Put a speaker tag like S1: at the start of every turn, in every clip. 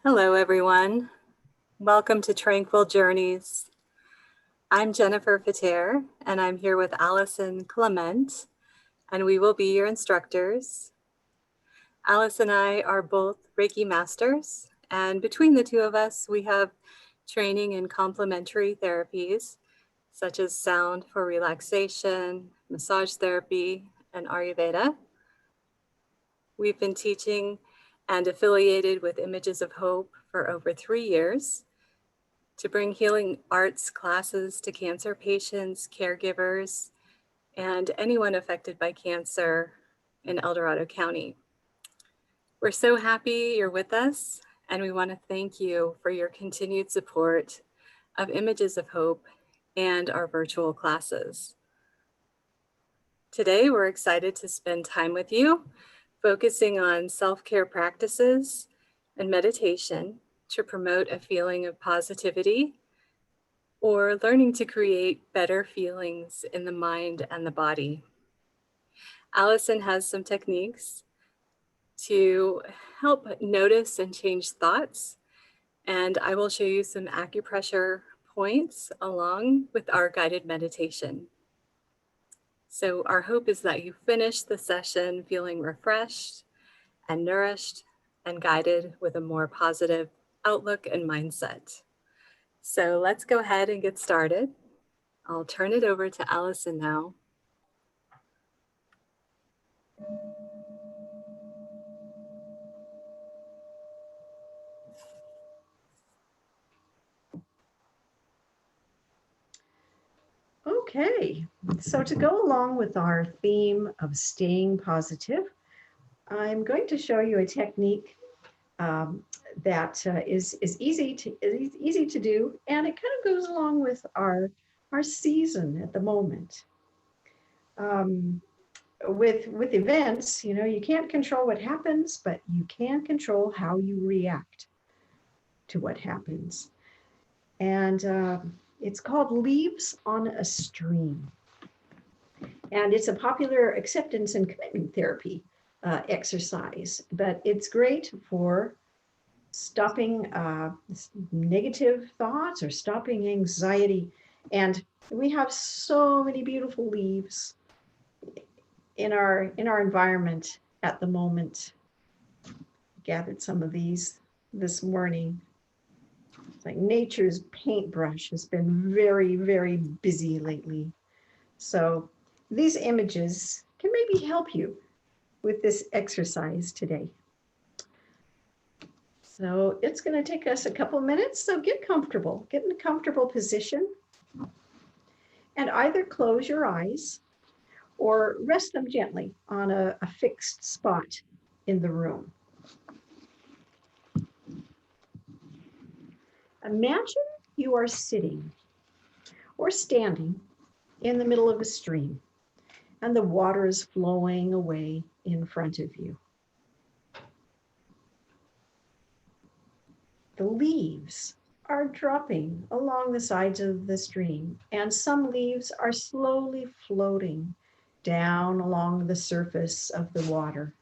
S1: Hello, everyone. Welcome to Tranquil Journeys. I'm Jennifer Fater, and I'm here with Allison Clement, and we will be your instructors. Alice and I are both Reiki masters, and between the two of us, we have training in complementary therapies, such as sound for relaxation, massage therapy, and Ayurveda. We've been teaching and affiliated with Images of Hope for over 3 years to bring healing arts classes to cancer patients, caregivers, and anyone affected by cancer in El Dorado County. We're so happy you're with us, and we want to thank you for your continued support of Images of Hope and our virtual classes. Today, we're excited to spend time with you, focusing on self-care practices and meditation to promote a feeling of positivity or learning to create better feelings in the mind and the body. Allison has some techniques to help notice and change thoughts, and I will show you some acupressure points along with our guided meditation. So our hope is that you finish the session feeling refreshed and nourished and guided with a more positive outlook and mindset. So let's go ahead and get started. I'll turn it over to Allison now.
S2: Okay, so to go along with our theme of staying positive, I'm going to show you a technique that is easy to do, and it kind of goes along with our season at the moment. With events, you can't control what happens, but you can control how you react to what happens. And it's called Leaves on a Stream. And it's a popular acceptance and commitment therapy exercise, but it's great for stopping negative thoughts or stopping anxiety. And we have so many beautiful leaves in our environment at the moment. Gathered some of these this morning. It's like nature's paintbrush has been very, very busy lately. So these images can maybe help you with this exercise today. So it's going to take us a couple minutes. So get comfortable, get in a comfortable position, and either close your eyes or rest them gently on a fixed spot in the room. Imagine you are sitting or standing in the middle of a stream, and the water is flowing away in front of you. The leaves are dropping along the sides of the stream, and some leaves are slowly floating down along the surface of the water.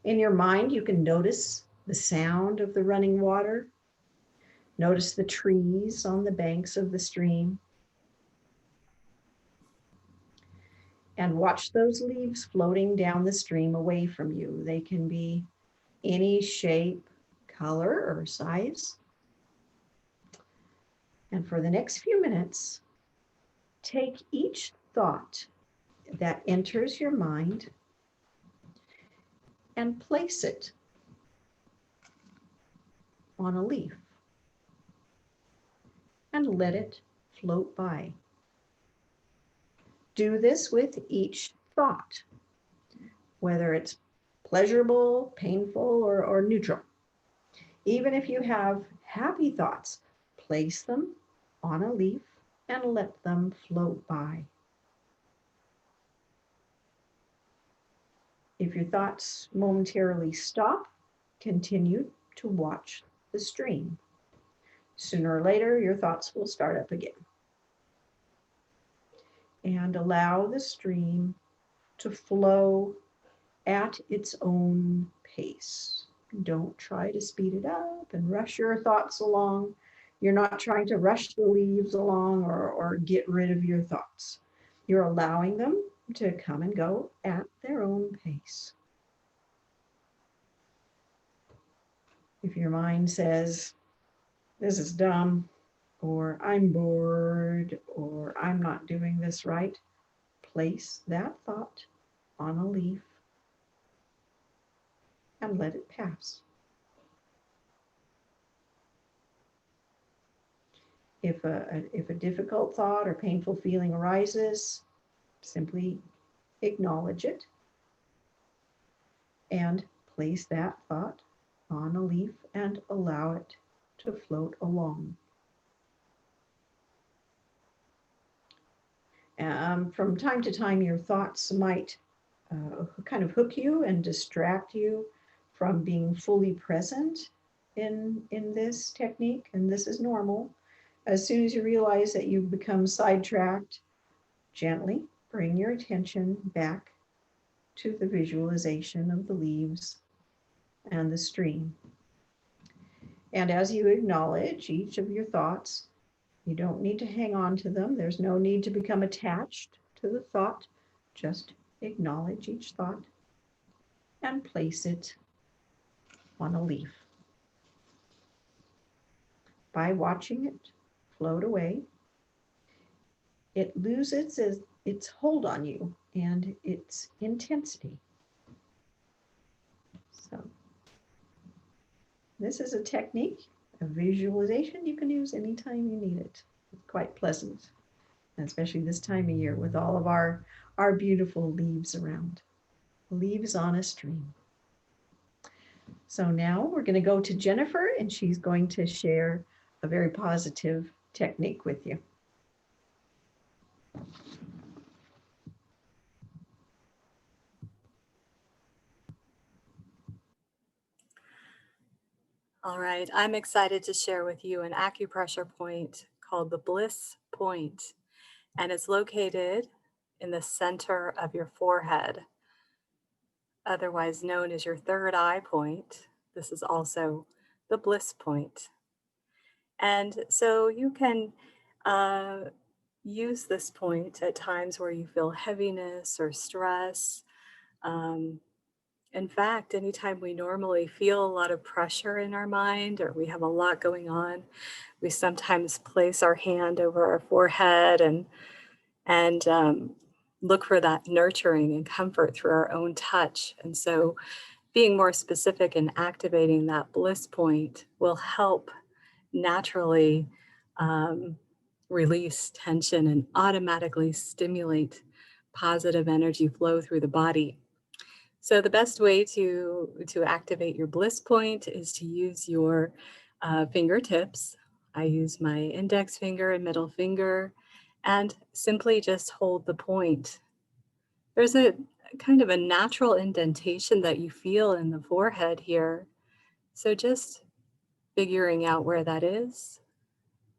S2: In your mind, you can notice the sound of the running water. Notice the trees on the banks of the stream. And watch those leaves floating down the stream away from you. They can be any shape, color, or size. And for the next few minutes, take each thought that enters your mind and place it on a leaf and let it float by. Do this with each thought, whether it's pleasurable, painful, or neutral. Even if you have happy thoughts, place them on a leaf and let them float by. If your thoughts momentarily stop, continue to watch the stream. Sooner or later, your thoughts will start up again. And allow the stream to flow at its own pace. Don't try to speed it up and rush your thoughts along. You're not trying to rush the leaves along or get rid of your thoughts. You're allowing them to come and go at their own pace. If your mind says, this is dumb, or I'm bored, or I'm not doing this right, place that thought on a leaf and let it pass. If a difficult thought or painful feeling arises, simply acknowledge it and place that thought on a leaf and allow it to float along. From time to time, your thoughts might kind of hook you and distract you from being fully present in this technique, and this is normal. As soon as you realize that you've become sidetracked, gently bring your attention back to the visualization of the leaves and the stream. And as you acknowledge each of your thoughts, you don't need to hang on to them. There's no need to become attached to the thought. Just acknowledge each thought and place it on a leaf. By watching it float away, it loses its hold on you and its intensity. So this is a technique, a visualization you can use anytime you need it. It's quite pleasant, especially this time of year with all of our beautiful leaves around. Leaves on a stream. So now we're going to go to Jennifer, and she's going to share a very positive technique with you.
S1: All right, I'm excited to share with you an acupressure point called the Bliss Point, and it's located in the center of your forehead, otherwise known as your third eye point. This is also the Bliss Point. And so you can use this point at times where you feel heaviness or stress. Um, in fact, anytime we normally feel a lot of pressure in our mind or we have a lot going on, we sometimes place our hand over our forehead and look for that nurturing and comfort through our own touch. And so being more specific and activating that bliss point will help naturally um, release tension and automatically stimulate positive energy flow through the body. So the best way to activate your bliss point is to use your fingertips. I use my index finger and middle finger and simply just hold the point. There's a kind of a natural indentation that you feel in the forehead here. So just figuring out where that is.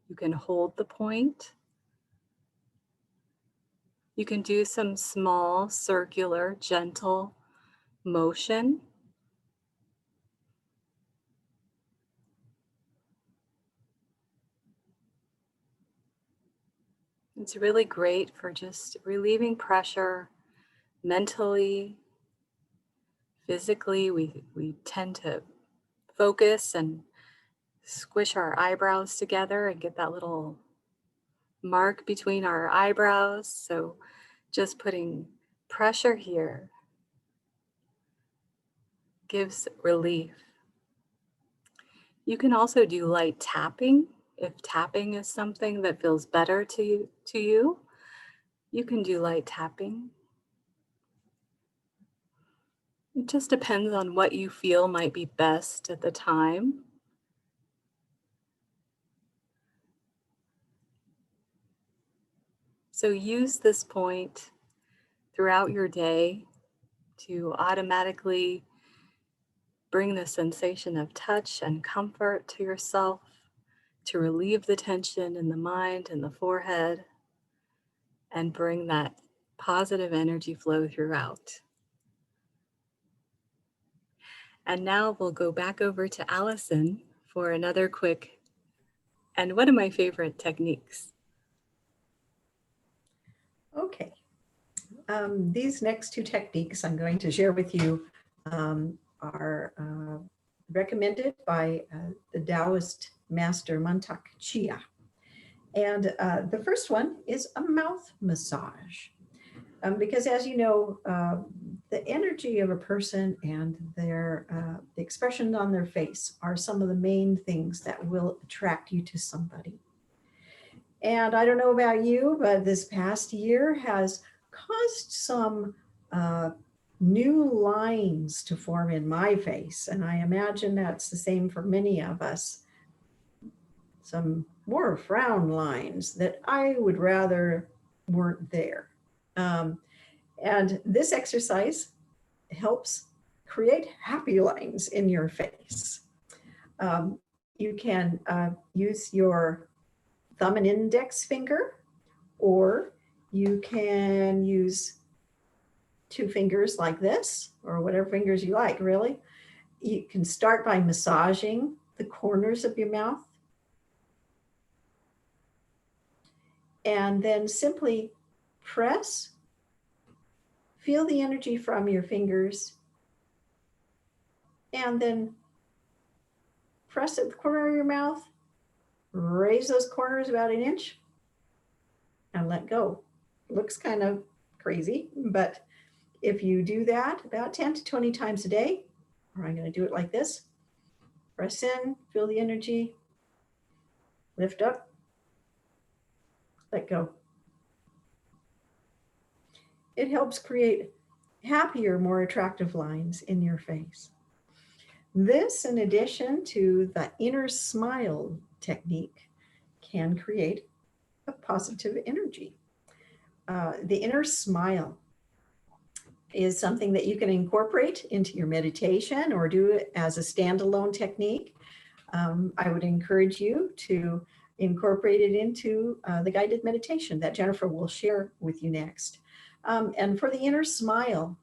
S1: You can hold the point. You can do some small, circular, gentle motion. It's really great for just relieving pressure mentally, physically. We tend to focus and squish our eyebrows together and get that little mark between our eyebrows. So just putting pressure here gives relief. You can also do light tapping. If tapping is something that feels better to you, you can do light tapping. It just depends on what you feel might be best at the time. So use this point throughout your day to automatically bring the sensation of touch and comfort to yourself, to relieve the tension in the mind and the forehead, and bring that positive energy flow throughout. And now we'll go back over to Allison for another quick and one of my favorite techniques.
S2: Okay. These next two techniques I'm going to share with you are recommended by the Taoist master Mantak Chia. And the first one is a mouth massage. Because as you know, the energy of a person and their the expression on their face are some of the main things that will attract you to somebody. And I don't know about you, but this past year has caused some new lines to form in my face. And I imagine that's the same for many of us. Some more frown lines that I would rather weren't there. And this exercise helps create happy lines in your face. You can use your thumb and index finger, or you can use two fingers like this, or whatever fingers you like, really. You can start by massaging the corners of your mouth, and then simply press, feel the energy from your fingers, and then press at the corner of your mouth, raise those corners about an inch, and let go. Looks kind of crazy, but if you do that about 10 to 20 times a day, or I'm going to do it like this, press in, feel the energy, lift up, let go. It helps create happier, more attractive lines in your face. This, in addition to the inner smile technique, can create a positive energy. The inner smile is something that you can incorporate into your meditation or do it as a standalone technique. I would encourage you to incorporate it into the guided meditation that Jennifer will share with you next. And for the inner smile,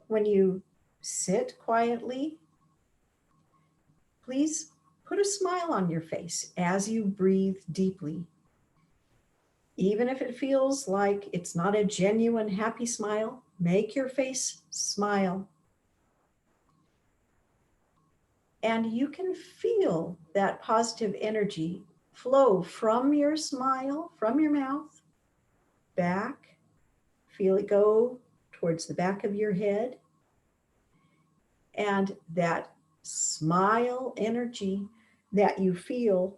S2: when you sit quietly, please put a smile on your face as you breathe deeply. Even if it feels like it's not a genuine happy smile, make your face smile. And you can feel that positive energy flow from your smile, from your mouth, back. Feel it go towards the back of your head. And that smile energy that you feel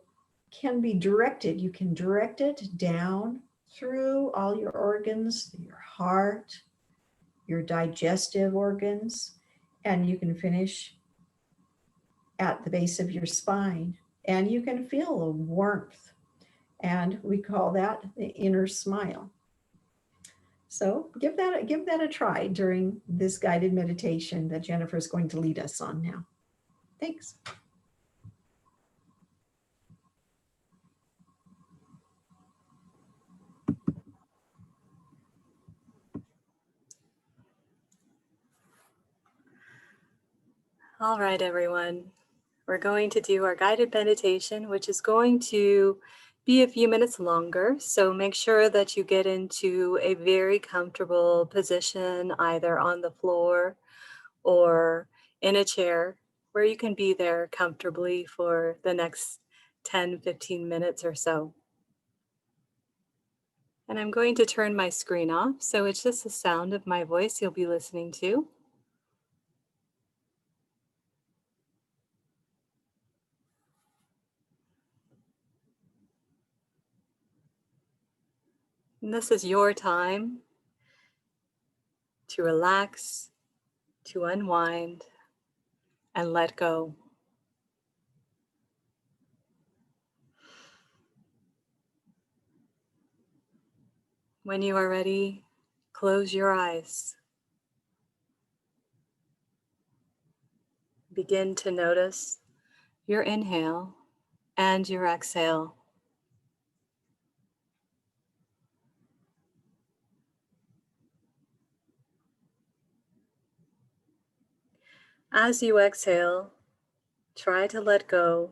S2: can be directed. You can direct it down through all your organs, your heart, your digestive organs, and you can finish at the base of your spine. And you can feel a warmth, and we call that the inner smile. So give that a try during this guided meditation that Jennifer is going to lead us on now. Thanks.
S1: All right, everyone. We're going to do our guided meditation, which is going to be a few minutes longer. So make sure that you get into a very comfortable position, either on the floor or in a chair, where you can be there comfortably for the next 10, 15 minutes or so. And I'm going to turn my screen off, so it's just the sound of my voice you'll be listening to. And this is your time to relax, to unwind, and let go. When you are ready, close your eyes. Begin to notice your inhale and your exhale. As you exhale, try to let go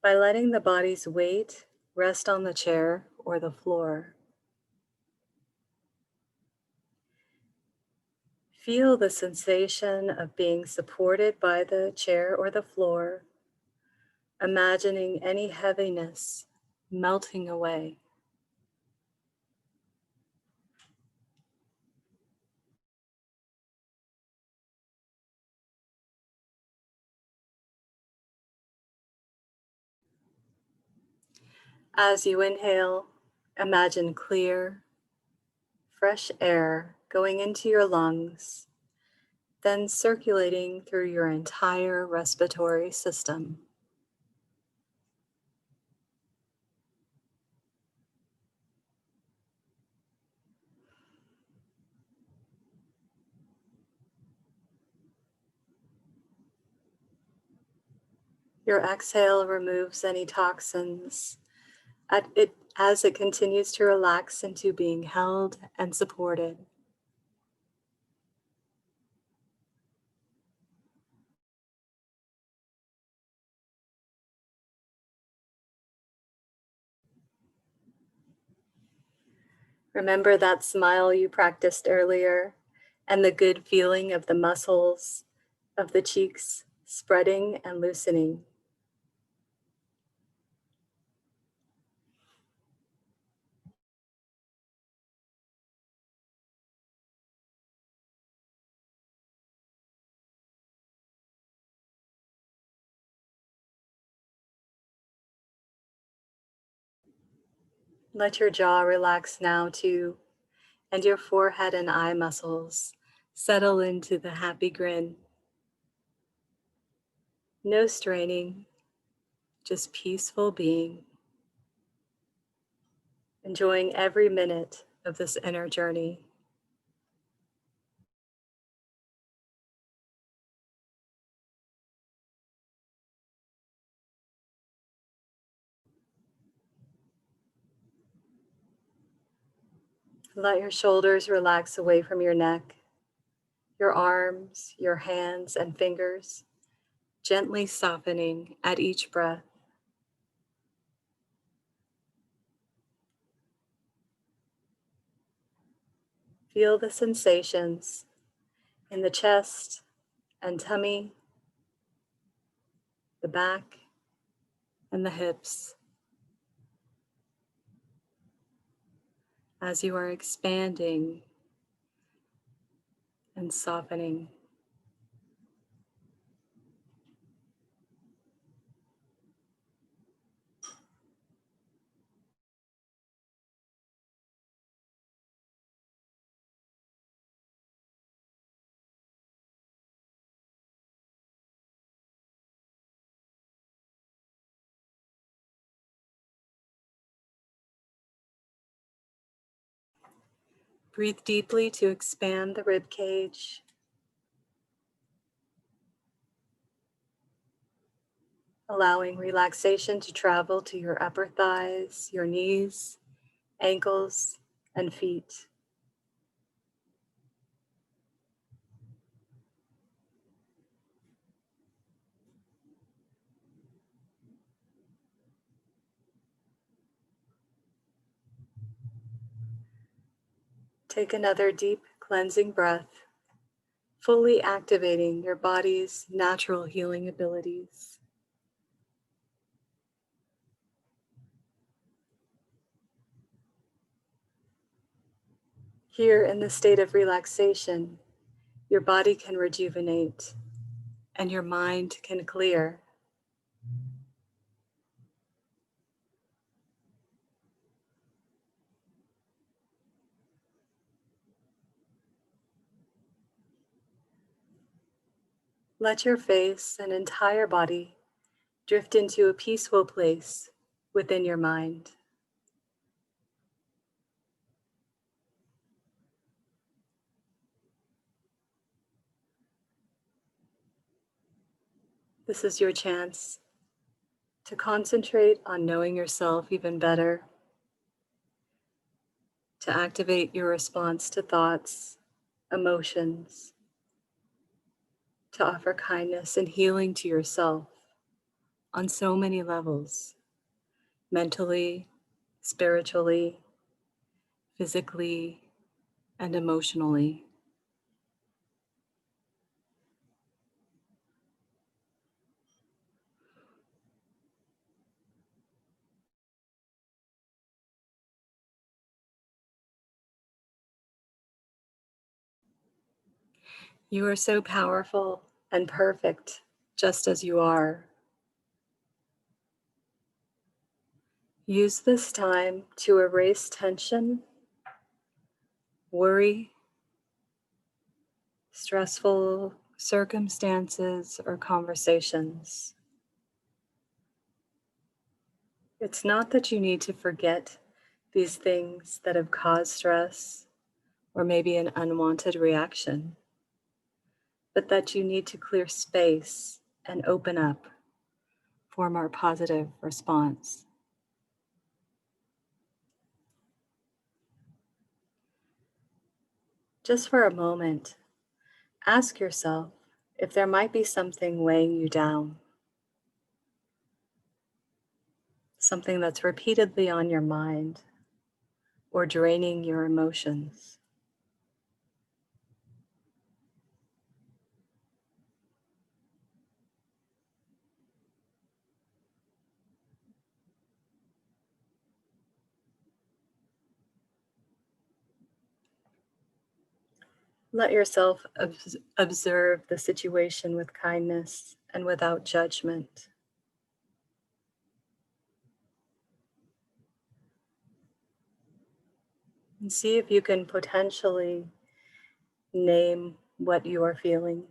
S1: by letting the body's weight rest on the chair or the floor. Feel the sensation of being supported by the chair or the floor, imagining any heaviness melting away. As you inhale, imagine clear, fresh air going into your lungs, then circulating through your entire respiratory system. Your exhale removes any toxins as it continues to relax into being held and supported. Remember that smile you practiced earlier and the good feeling of the muscles of the cheeks spreading and loosening. Let your jaw relax now too, and your forehead and eye muscles settle into the happy grin. No straining, just peaceful being, enjoying every minute of this inner journey. Let your shoulders relax away from your neck, your arms, your hands, and fingers gently softening at each breath. Feel the sensations in the chest and tummy, the back, and the hips as you are expanding and softening. Breathe deeply to expand the rib cage. Allowing relaxation to travel to your upper thighs, your knees, ankles, and feet. Take another deep cleansing breath, fully activating your body's natural healing abilities. Here in the state of relaxation, your body can rejuvenate and your mind can clear. Let your face and entire body drift into a peaceful place within your mind. This is your chance to concentrate on knowing yourself even better, to activate your response to thoughts, emotions, to offer kindness and healing to yourself on so many levels: mentally, spiritually, physically, and emotionally. You are so powerful and perfect just as you are. Use this time to erase tension, worry, stressful circumstances, or conversations. It's not that you need to forget these things that have caused stress or maybe an unwanted reaction, but that you need to clear space and open up for a more positive response. Just for a moment, ask yourself if there might be something weighing you down, something that's repeatedly on your mind or draining your emotions. Let yourself observe the situation with kindness and without judgment. And see if you can potentially name what you are feeling.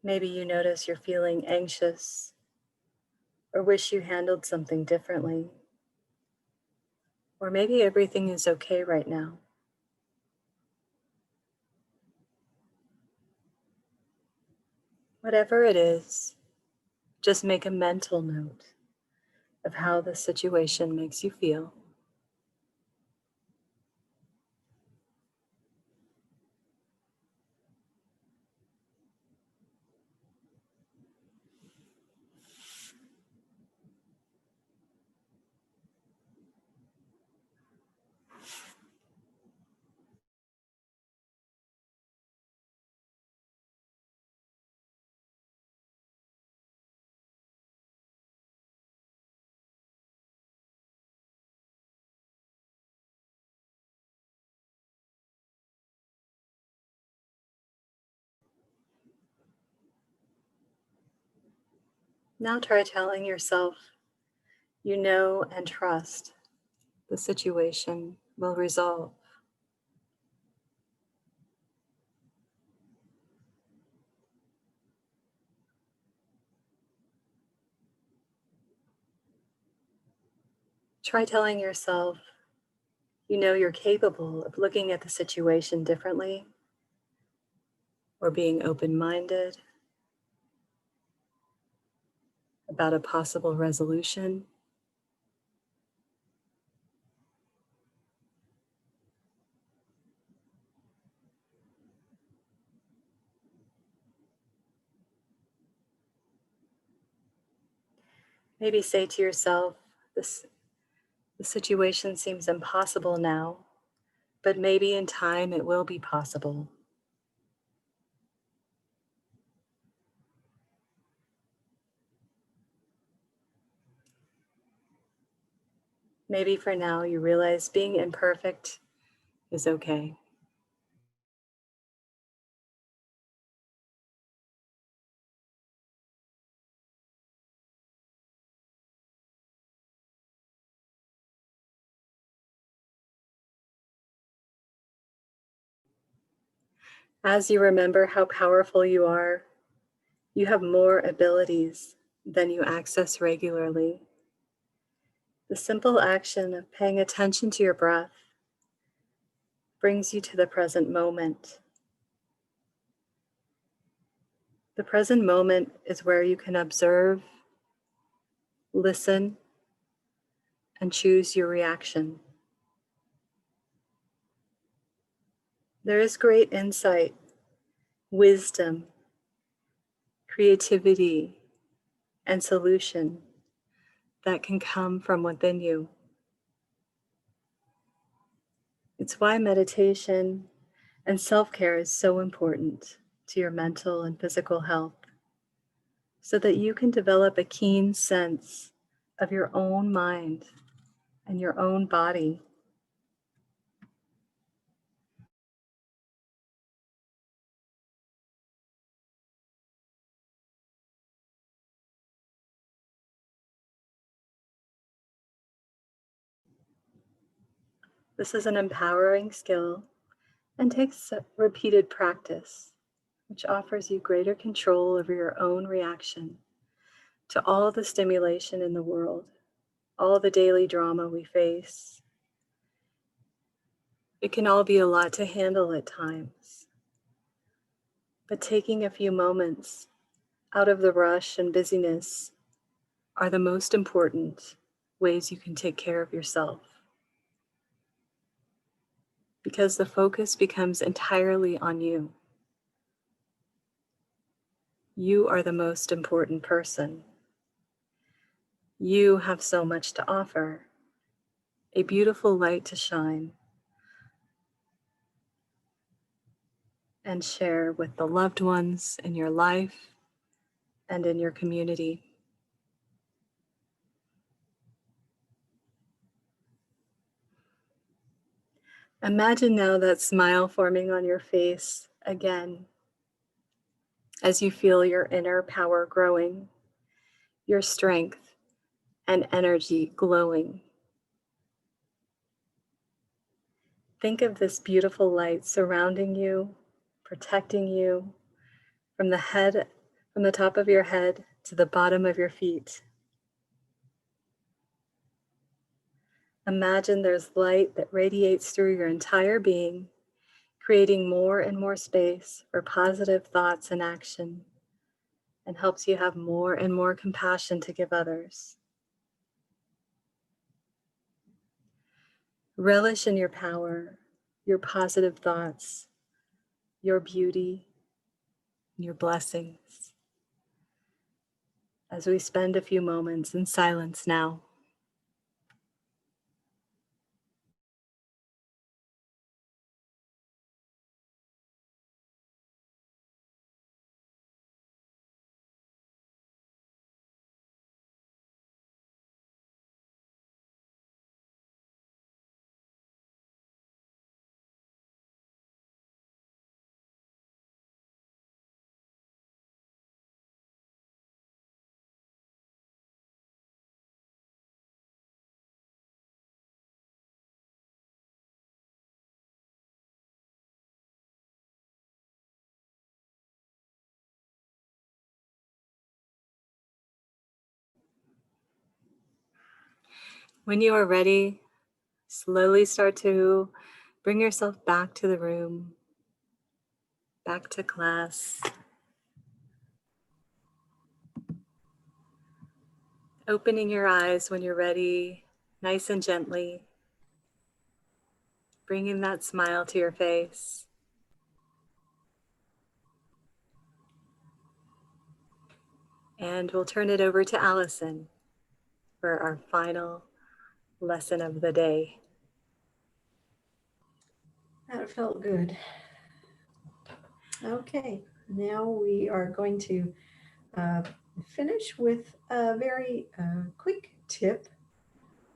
S1: Maybe you notice you're feeling anxious or wish you handled something differently. Or maybe everything is okay right now. Whatever it is, just make a mental note of how the situation makes you feel. Now try telling yourself you know and trust the situation will resolve. Try telling yourself you know you're capable of looking at the situation differently or being open-minded about a possible resolution. Maybe say to yourself, the situation seems impossible now, but maybe in time it will be possible. Maybe for now you realize being imperfect is okay. As you remember how powerful you are, you have more abilities than you access regularly. The simple action of paying attention to your breath brings you to the present moment. The present moment is where you can observe listen, and choose your reaction. There is great insight, wisdom, creativity, and solution that can come from within you. It's why meditation and self-care is so important to your mental and physical health, so that you can develop a keen sense of your own mind and your own body. This is an empowering skill and takes repeated practice, which offers you greater control over your own reaction to all the stimulation in the world, all the daily drama we face. It can all be a lot to handle at times, but taking a few moments out of the rush and busyness are the most important ways you can take care of yourself, because the focus becomes entirely on you. You are the most important person. You have so much to offer, a beautiful light to shine and share with the loved ones in your life and in your community. Imagine now that smile forming on your face again as you feel your inner power growing, your strength and energy glowing. Think of this beautiful light surrounding you, protecting you from the top of your head to the bottom of your feet. Imagine there's light that radiates through your entire being, creating more and more space for positive thoughts and action, and helps you have more and more compassion to give others. Relish in your power, your positive thoughts, your beauty, and your blessings as we spend a few moments in silence now. When you are ready, slowly start to bring yourself back to the room, back to class. Opening your eyes when you're ready, nice and gently, bringing that smile to your face. And we'll turn it over to Allison for our final lesson of the day.
S2: That felt good. Okay, now we are going to uh, finish with a very quick tip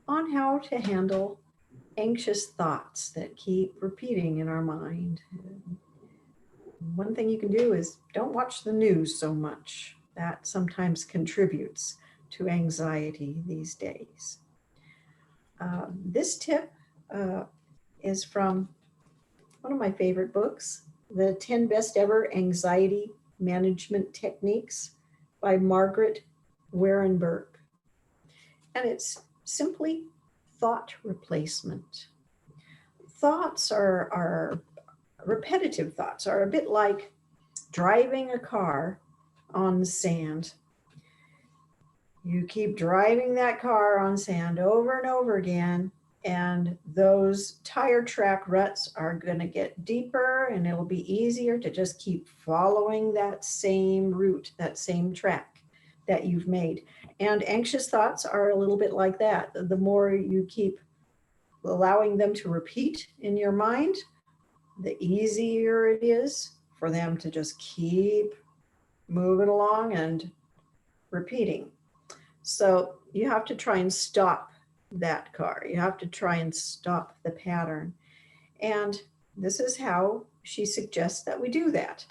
S2: on how to handle anxious thoughts that keep repeating in our mind. One thing you can do is don't watch the news so much. That sometimes contributes to anxiety these days. This tip uh, is from one of my favorite books, The 10 Best Ever Anxiety Management Techniques by Margaret Warenberg. And it's simply thought replacement. Thoughts are repetitive thoughts, are a bit like driving a car on sand. You keep driving that car on sand over and over again, and those tire track ruts are going to get deeper, and it'll be easier to just keep following that same route, that same track that you've made. And anxious thoughts are a little bit like that. The more you keep allowing them to repeat in your mind, the easier it is for them to just keep moving along and repeating. So you have to try and stop that car. You have to try and stop the pattern. And this is how she suggests that we do that.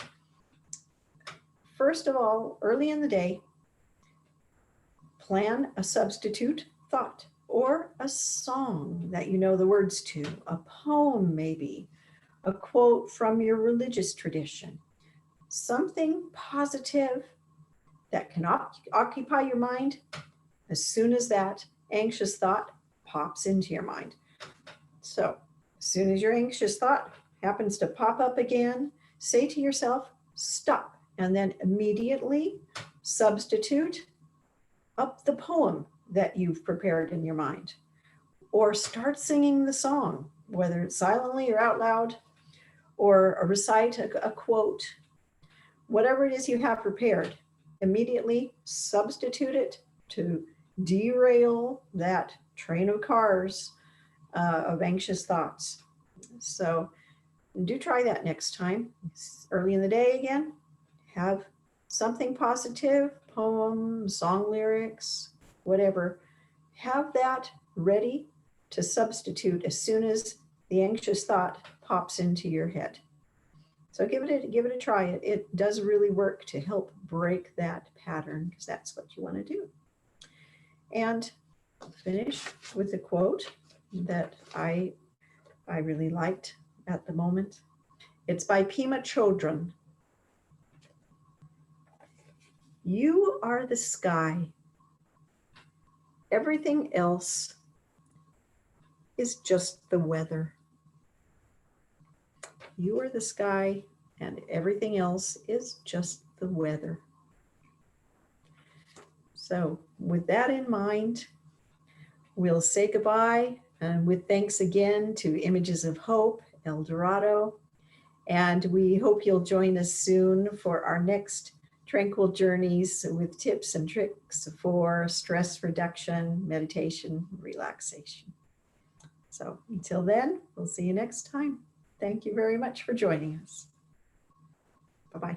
S2: First of all, early in the day, plan a substitute thought or a song that you know the words to, a poem maybe, a quote from your religious tradition, something positive that can occupy your mind as soon as that anxious thought pops into your mind. So as soon as your anxious thought happens to pop up again, say to yourself, stop, and then immediately substitute up the poem that you've prepared in your mind, or start singing the song, whether it's silently or out loud, or recite a quote, whatever it is you have prepared, immediately substitute it to derail that train of cars of anxious thoughts. So do try that next time. Early in the day again, have something positive, poem, song lyrics, whatever. Have that ready to substitute as soon as the anxious thought pops into your head. So give it a try. It does really work to help break that pattern, because that's what you want to do. And finish with a quote that I really liked at the moment. It's by Pema Chodron. You are the sky. Everything else is just the weather. You are the sky, and everything else is just the weather. So with that in mind, we'll say goodbye, and with thanks again to Images of Hope, El Dorado. And we hope you'll join us soon for our next Tranquil Journeys with tips and tricks for stress reduction, meditation, relaxation. So until then, we'll see you next time. Thank you very much for joining us. Bye-bye.